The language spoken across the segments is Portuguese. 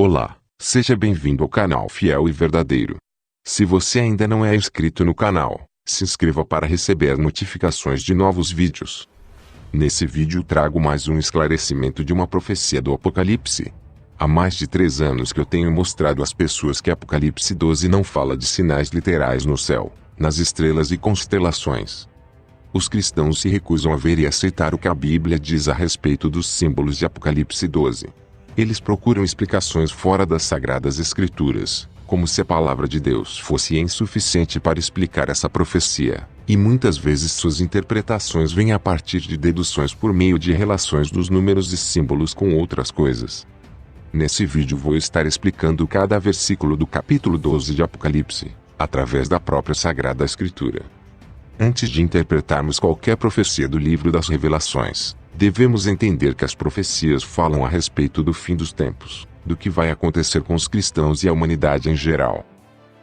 Olá, seja bem-vindo ao canal Fiel e Verdadeiro. Se você ainda não é inscrito no canal, se inscreva para receber notificações de novos vídeos. Nesse vídeo trago mais um esclarecimento de uma profecia do Apocalipse. Há mais de 3 anos que eu tenho mostrado às pessoas que Apocalipse 12 não fala de sinais literais no céu, nas estrelas e constelações. Os cristãos se recusam a ver e aceitar o que a Bíblia diz a respeito dos símbolos de Apocalipse 12. Eles procuram explicações fora das Sagradas Escrituras, como se a palavra de Deus fosse insuficiente para explicar essa profecia, e muitas vezes suas interpretações vêm a partir de deduções por meio de relações dos números e símbolos com outras coisas. Nesse vídeo vou estar explicando cada versículo do capítulo 12 de Apocalipse, através da própria Sagrada Escritura. Antes de interpretarmos qualquer profecia do livro das Revelações, devemos entender que as profecias falam a respeito do fim dos tempos, do que vai acontecer com os cristãos e a humanidade em geral.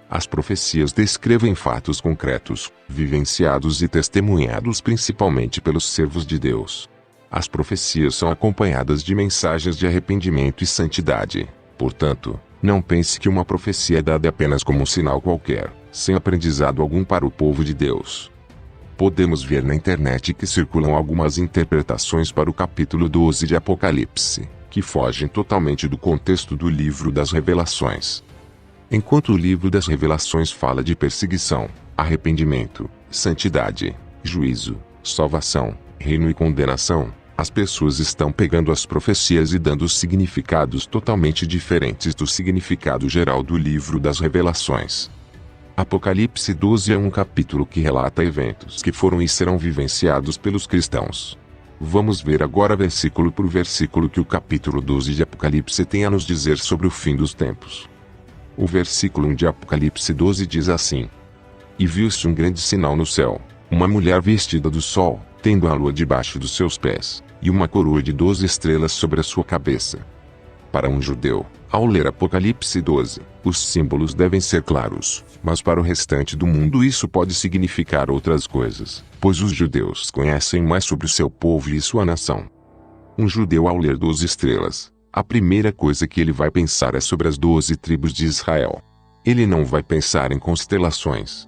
As profecias descrevem fatos concretos, vivenciados e testemunhados principalmente pelos servos de Deus. As profecias são acompanhadas de mensagens de arrependimento e santidade. Portanto, não pense que uma profecia é dada apenas como um sinal qualquer, sem aprendizado algum para o povo de Deus. Podemos ver na internet que circulam algumas interpretações para o capítulo 12 de Apocalipse, que fogem totalmente do contexto do livro das Revelações. Enquanto o livro das Revelações fala de perseguição, arrependimento, santidade, juízo, salvação, reino e condenação, as pessoas estão pegando as profecias e dando significados totalmente diferentes do significado geral do livro das Revelações. Apocalipse 12 é um capítulo que relata eventos que foram e serão vivenciados pelos cristãos. Vamos ver agora versículo por versículo que o capítulo 12 de Apocalipse tem a nos dizer sobre o fim dos tempos. O versículo 1 de Apocalipse 12 diz assim: E viu-se um grande sinal no céu, uma mulher vestida do sol, tendo a lua debaixo dos seus pés, e uma coroa de 12 estrelas sobre a sua cabeça. Para um judeu, ao ler Apocalipse 12, os símbolos devem ser claros, mas para o restante do mundo isso pode significar outras coisas, pois os judeus conhecem mais sobre o seu povo e sua nação. Um judeu ao ler 12 estrelas, a primeira coisa que ele vai pensar é sobre as 12 tribos de Israel. Ele não vai pensar em constelações.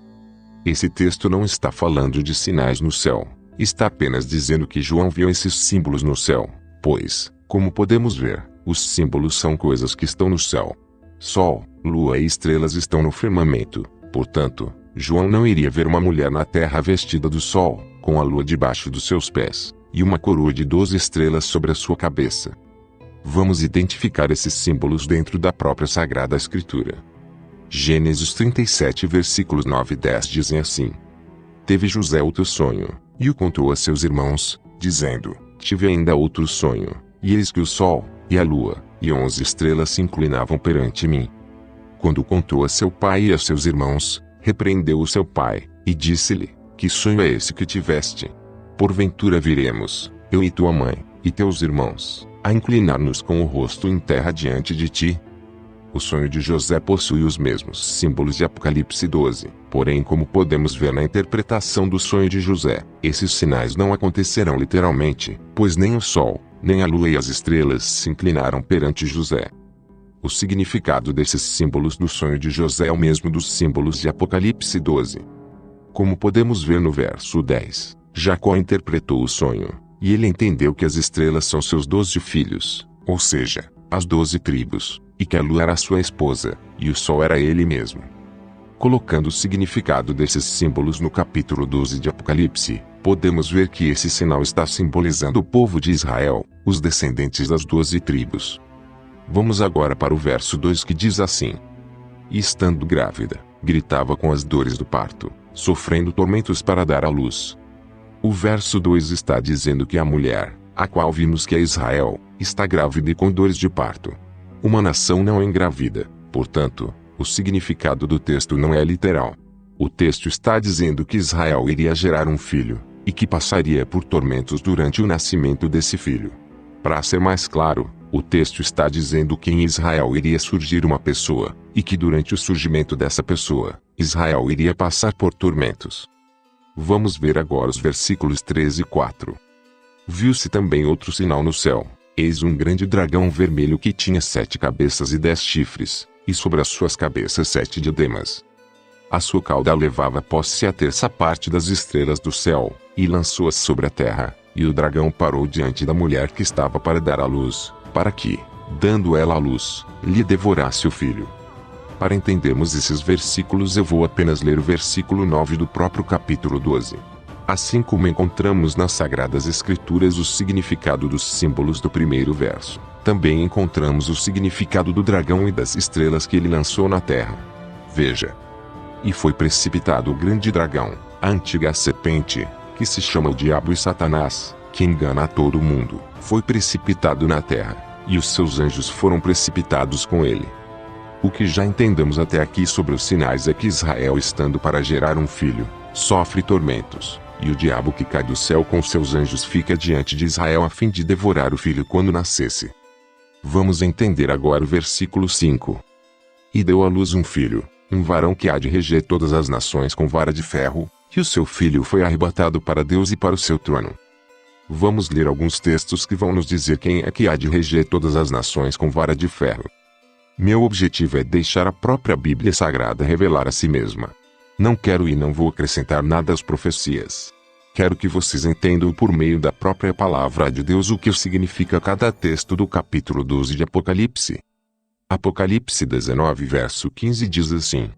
Esse texto não está falando de sinais no céu, está apenas dizendo que João viu esses símbolos no céu, pois, como podemos ver, os símbolos são coisas que estão no céu. Sol, lua e estrelas estão no firmamento, portanto, João não iria ver uma mulher na terra vestida do sol, com a lua debaixo dos seus pés, e uma coroa de 12 estrelas sobre a sua cabeça. Vamos identificar esses símbolos dentro da própria Sagrada Escritura. Gênesis 37 versículos 9 e 10 dizem assim: Teve José outro sonho, e o contou a seus irmãos, dizendo: Tive ainda outro sonho, e eis que o sol, e a lua, e 11 estrelas se inclinavam perante mim. Quando contou a seu pai e a seus irmãos, repreendeu o seu pai, e disse-lhe: Que sonho é esse que tiveste? Porventura viremos, eu e tua mãe, e teus irmãos, a inclinar-nos com o rosto em terra diante de ti? O sonho de José possui os mesmos símbolos de Apocalipse 12, porém, como podemos ver na interpretação do sonho de José, esses sinais não acontecerão literalmente, pois nem o sol, nem a lua e as estrelas se inclinaram perante José. O significado desses símbolos do sonho de José é o mesmo dos símbolos de Apocalipse 12. Como podemos ver no verso 10, Jacó interpretou o sonho, e ele entendeu que as estrelas são seus 12 filhos, ou seja, as 12 tribos, e que a lua era sua esposa, e o sol era ele mesmo. Colocando o significado desses símbolos no capítulo 12 de Apocalipse, podemos ver que esse sinal está simbolizando o povo de Israel, os descendentes das 12 tribos. Vamos agora para o verso 2 que diz assim: E estando grávida, gritava com as dores do parto, sofrendo tormentos para dar à luz. O verso 2 está dizendo que a mulher, a qual vimos que é Israel, está grávida e com dores de parto. Uma nação não engravida, portanto, o significado do texto não é literal. O texto está dizendo que Israel iria gerar um filho, e que passaria por tormentos durante o nascimento desse filho. Para ser mais claro, o texto está dizendo que em Israel iria surgir uma pessoa, e que durante o surgimento dessa pessoa, Israel iria passar por tormentos. Vamos ver agora os versículos 13 e 4. Viu-se também outro sinal no céu, Eis um grande dragão vermelho que tinha 7 cabeças e 10 chifres, e sobre as suas cabeças 7 diademas. A sua cauda levava posse a terça parte das estrelas do céu, e lançou-as sobre a terra, e o dragão parou diante da mulher que estava para dar à luz, para que, dando ela à luz, lhe devorasse o filho. Para entendermos esses versículos eu vou apenas ler o versículo 9 do próprio capítulo 12. Assim como encontramos nas Sagradas Escrituras o significado dos símbolos do primeiro verso, também encontramos o significado do dragão e das estrelas que ele lançou na terra. Veja. E foi precipitado o grande dragão, a antiga serpente, que se chama o Diabo e Satanás, que engana a todo o mundo, foi precipitado na terra, e os seus anjos foram precipitados com ele. O que já entendemos até aqui sobre os sinais é que Israel, estando para gerar um filho, sofre tormentos, e o diabo que cai do céu com seus anjos fica diante de Israel a fim de devorar o filho quando nascesse. Vamos entender agora o versículo 5. E deu à luz um filho, um varão que há de reger todas as nações com vara de ferro, e o seu filho foi arrebatado para Deus e para o seu trono. Vamos ler alguns textos que vão nos dizer quem é que há de reger todas as nações com vara de ferro. Meu objetivo é deixar a própria Bíblia Sagrada revelar a si mesma. Não quero e não vou acrescentar nada às profecias. Quero que vocês entendam por meio da própria palavra de Deus o que significa cada texto do capítulo 12 de Apocalipse. Apocalipse 19 verso 15 diz assim: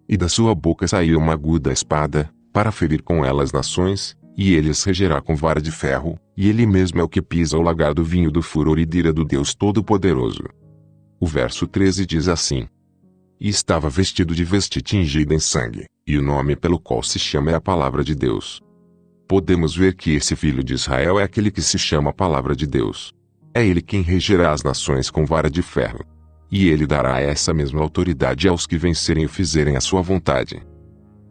E da sua boca saiu uma aguda espada, para ferir com ela as nações, e ele as regerá com vara de ferro, e ele mesmo é o que pisa o lagar do vinho do furor e da ira do Deus Todo-Poderoso. O verso 13 diz assim: E estava vestido de veste tingida em sangue, e o nome pelo qual se chama é a Palavra de Deus. Podemos ver que esse filho de Israel é aquele que se chama a Palavra de Deus. É ele quem regerá as nações com vara de ferro. E ele dará essa mesma autoridade aos que vencerem e fizerem a sua vontade.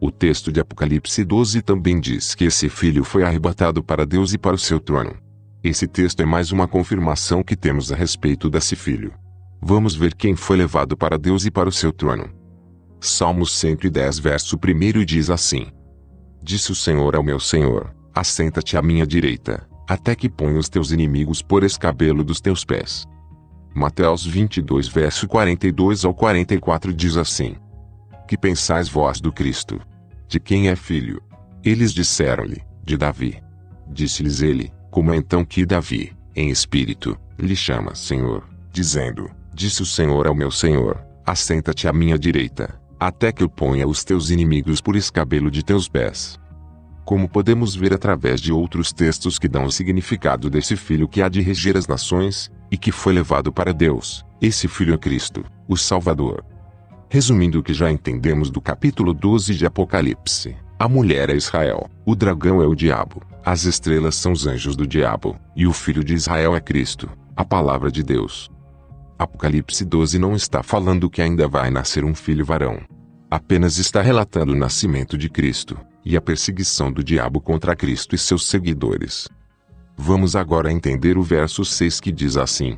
O texto de Apocalipse 12 também diz que esse filho foi arrebatado para Deus e para o seu trono. Esse texto é mais uma confirmação que temos a respeito desse filho. Vamos ver quem foi levado para Deus e para o seu trono. Salmos 110 verso 1 diz assim: Disse o Senhor ao meu Senhor, assenta-te à minha direita, até que ponha os teus inimigos por escabelo dos teus pés. Mateus 22 verso 42 ao 44 diz assim: Que pensais vós do Cristo? De quem é filho? Eles disseram-lhe, de Davi. Disse-lhes ele, como é então que Davi, em espírito, lhe chama Senhor, dizendo: Disse o Senhor ao meu Senhor, assenta-te à minha direita, até que eu ponha os teus inimigos por escabelo de teus pés. Como podemos ver através de outros textos que dão o significado desse filho que há de reger as nações, e que foi levado para Deus, esse filho é Cristo, o Salvador. Resumindo o que já entendemos do capítulo 12 de Apocalipse, a mulher é Israel, o dragão é o diabo, as estrelas são os anjos do diabo, e o filho de Israel é Cristo, a palavra de Deus. Apocalipse 12 não está falando que ainda vai nascer um filho varão. Apenas está relatando o nascimento de Cristo, e a perseguição do diabo contra Cristo e seus seguidores. Vamos agora entender o verso 6 que diz assim: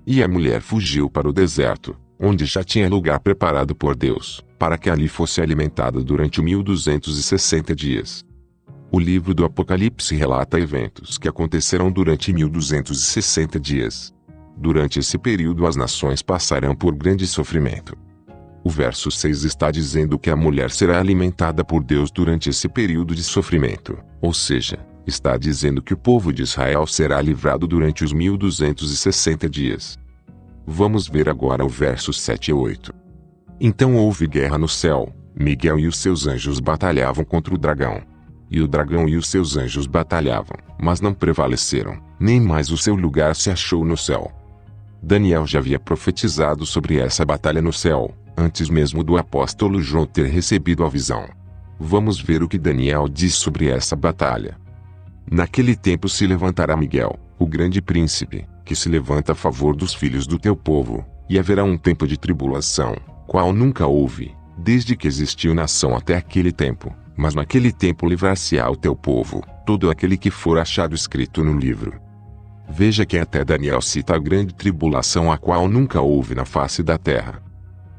E a mulher fugiu para o deserto, onde já tinha lugar preparado por Deus, para que ali fosse alimentada durante 1260 dias. O livro do Apocalipse relata eventos que acontecerão durante 1260 dias. Durante esse período as nações passarão por grande sofrimento. O verso 6 está dizendo que a mulher será alimentada por Deus durante esse período de sofrimento, ou seja, está dizendo que o povo de Israel será livrado durante os 1260 dias. Vamos ver agora o verso 7 e 8. Então houve guerra no céu, Miguel e os seus anjos batalhavam contra o dragão. E o dragão e os seus anjos batalhavam, mas não prevaleceram, nem mais o seu lugar se achou no céu. Daniel já havia profetizado sobre essa batalha no céu, antes mesmo do apóstolo João ter recebido a visão. Vamos ver o que Daniel diz sobre essa batalha. Naquele tempo se levantará Miguel, o grande príncipe, que se levanta a favor dos filhos do teu povo, e haverá um tempo de tribulação, qual nunca houve, desde que existiu nação até aquele tempo, mas naquele tempo livrar-se-á o teu povo, todo aquele que for achado escrito no livro. Veja que até Daniel cita a grande tribulação a qual nunca houve na face da terra.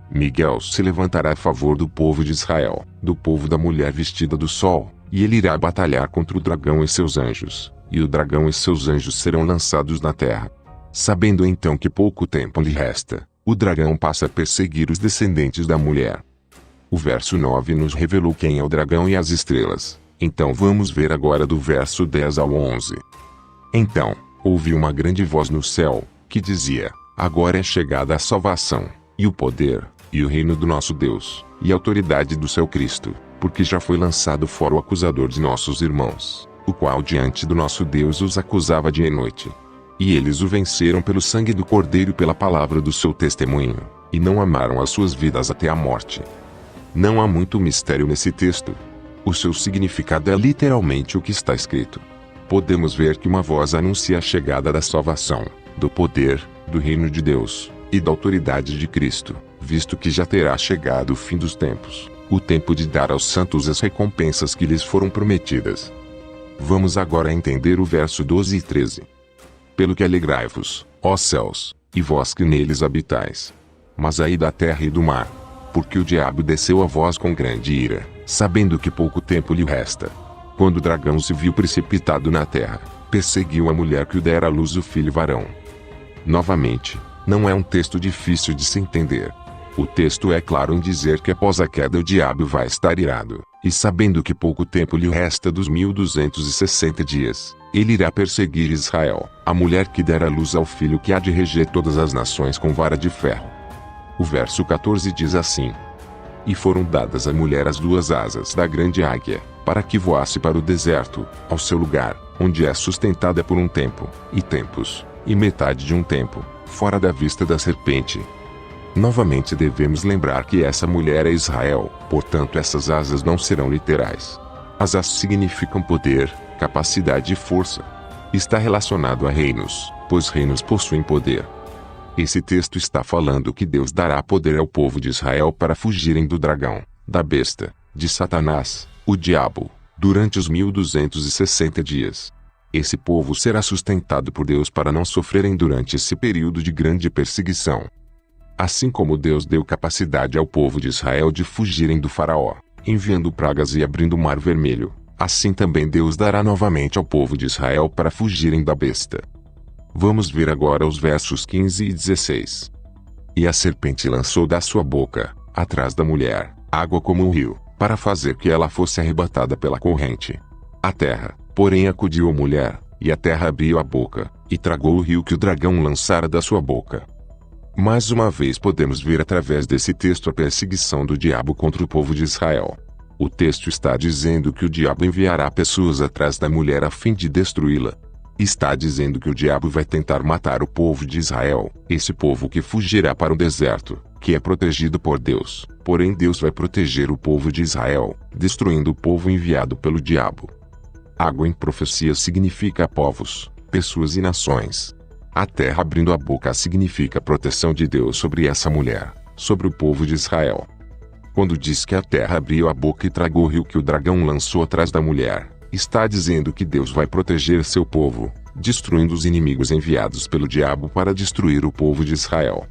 Miguel se levantará a favor do povo de Israel, do povo da mulher vestida do sol, e ele irá batalhar contra o dragão e seus anjos, e o dragão e seus anjos serão lançados na terra. Sabendo então que pouco tempo lhe resta, o dragão passa a perseguir os descendentes da mulher. O verso 9 nos revelou quem é o dragão e as estrelas. Então vamos ver agora do verso 10 ao 11. Então, ouvi uma grande voz no céu, que dizia: agora é chegada a salvação, e o poder, e o reino do nosso Deus, e a autoridade do seu Cristo, porque já foi lançado fora o acusador de nossos irmãos, o qual diante do nosso Deus os acusava dia e noite. E eles o venceram pelo sangue do Cordeiro e pela palavra do seu testemunho, e não amaram as suas vidas até a morte. Não há muito mistério nesse texto. O seu significado é literalmente o que está escrito. Podemos ver que uma voz anuncia a chegada da salvação, do poder, do reino de Deus, e da autoridade de Cristo, visto que já terá chegado o fim dos tempos, o tempo de dar aos santos as recompensas que lhes foram prometidas. Vamos agora entender o verso 12 e 13. Pelo que alegrai-vos, ó céus, e vós que neles habitais. Mas ai da terra e do mar, porque o diabo desceu a vós com grande ira, sabendo que pouco tempo lhe resta. Quando o dragão se viu precipitado na terra, perseguiu a mulher que o dera à luz o filho varão. Novamente, não é um texto difícil de se entender. O texto é claro em dizer que após a queda o diabo vai estar irado, e sabendo que pouco tempo lhe resta dos 1260 dias, ele irá perseguir Israel, a mulher que dera luz ao filho que há de reger todas as nações com vara de ferro. O verso 14 diz assim: e foram dadas à mulher as duas asas da grande águia, para que voasse para o deserto, ao seu lugar, onde é sustentada por um tempo, e tempos, e metade de um tempo, fora da vista da serpente. Novamente devemos lembrar que essa mulher é Israel, portanto essas asas não serão literais. Asas significam poder, capacidade e força. Está relacionado a reinos, pois reinos possuem poder. Esse texto está falando que Deus dará poder ao povo de Israel para fugirem do dragão, da besta, de Satanás, o diabo, durante os 1260 dias. Esse povo será sustentado por Deus para não sofrerem durante esse período de grande perseguição. Assim como Deus deu capacidade ao povo de Israel de fugirem do faraó, enviando pragas e abrindo o mar vermelho, assim também Deus dará novamente ao povo de Israel para fugirem da besta. Vamos ver agora os versos 15 e 16. E a serpente lançou da sua boca, atrás da mulher, água como um rio, para fazer que ela fosse arrebatada pela corrente. A terra, porém, acudiu a mulher, e a terra abriu a boca, e tragou o rio que o dragão lançara da sua boca. Mais uma vez podemos ver através desse texto a perseguição do diabo contra o povo de Israel. O texto está dizendo que o diabo enviará pessoas atrás da mulher a fim de destruí-la. Está dizendo que o diabo vai tentar matar o povo de Israel, esse povo que fugirá para o deserto, que é protegido por Deus. Porém Deus vai proteger o povo de Israel, destruindo o povo enviado pelo diabo. Água em profecia significa povos, pessoas e nações. A terra abrindo a boca significa a proteção de Deus sobre essa mulher, sobre o povo de Israel. Quando diz que a terra abriu a boca e tragou o rio que o dragão lançou atrás da mulher, está dizendo que Deus vai proteger seu povo, destruindo os inimigos enviados pelo diabo para destruir o povo de Israel.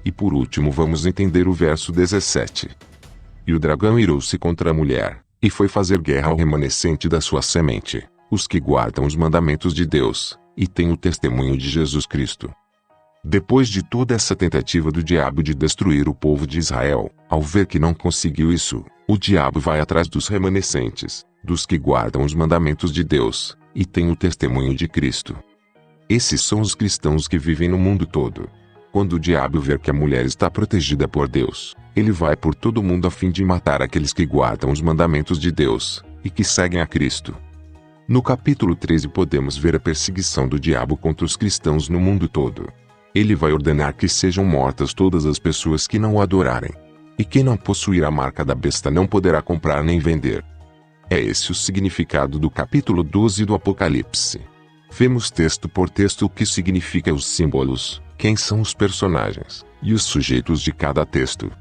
E por último vamos entender o verso 17. E o dragão irou-se contra a mulher, e foi fazer guerra ao remanescente da sua semente, os que guardam os mandamentos de Deus, e têm o testemunho de Jesus Cristo. Depois de toda essa tentativa do diabo de destruir o povo de Israel, ao ver que não conseguiu isso, o diabo vai atrás dos remanescentes, dos que guardam os mandamentos de Deus, e têm o testemunho de Cristo. Esses são os cristãos que vivem no mundo todo. Quando o diabo ver que a mulher está protegida por Deus, ele vai por todo o mundo a fim de matar aqueles que guardam os mandamentos de Deus, e que seguem a Cristo. No capítulo 13 podemos ver a perseguição do diabo contra os cristãos no mundo todo. Ele vai ordenar que sejam mortas todas as pessoas que não o adorarem. E quem não possuir a marca da besta não poderá comprar nem vender. É esse o significado do capítulo 12 do Apocalipse. Vemos texto por texto o que significa os símbolos, quem são os personagens, e os sujeitos de cada texto.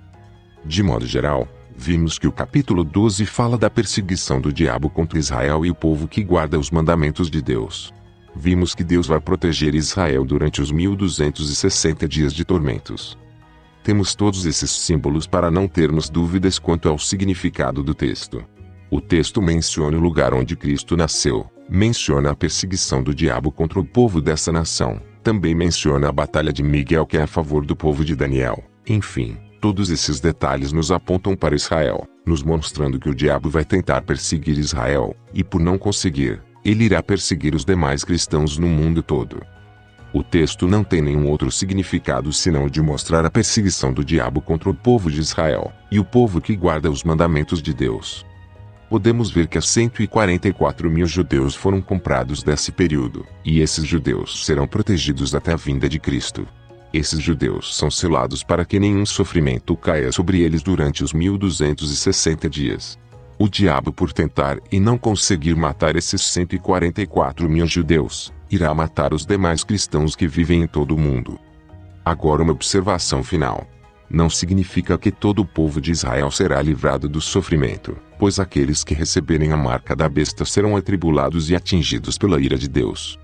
De modo geral, vimos que o capítulo 12 fala da perseguição do diabo contra Israel e o povo que guarda os mandamentos de Deus. Vimos que Deus vai proteger Israel durante os 1260 dias de tormentos. Temos todos esses símbolos para não termos dúvidas quanto ao significado do texto. O texto menciona o lugar onde Cristo nasceu, menciona a perseguição do diabo contra o povo dessa nação, Também menciona a batalha de Miguel, que é a favor do povo de Daniel. Enfim, todos esses detalhes nos apontam para Israel, nos mostrando que o diabo vai tentar perseguir Israel, e por não conseguir, ele irá perseguir os demais cristãos no mundo todo. O texto não tem nenhum outro significado senão o de mostrar a perseguição do diabo contra o povo de Israel, e o povo que guarda os mandamentos de Deus. Podemos ver que 144 mil judeus foram comprados desse período, e esses judeus serão protegidos até a vinda de Cristo. Esses judeus são selados para que nenhum sofrimento caia sobre eles durante os 1260 dias. O diabo, por tentar e não conseguir matar esses 144 mil judeus, irá matar os demais cristãos que vivem em todo o mundo. Agora, uma observação final. Não significa que todo o povo de Israel será livrado do sofrimento, pois aqueles que receberem a marca da besta serão atribulados e atingidos pela ira de Deus.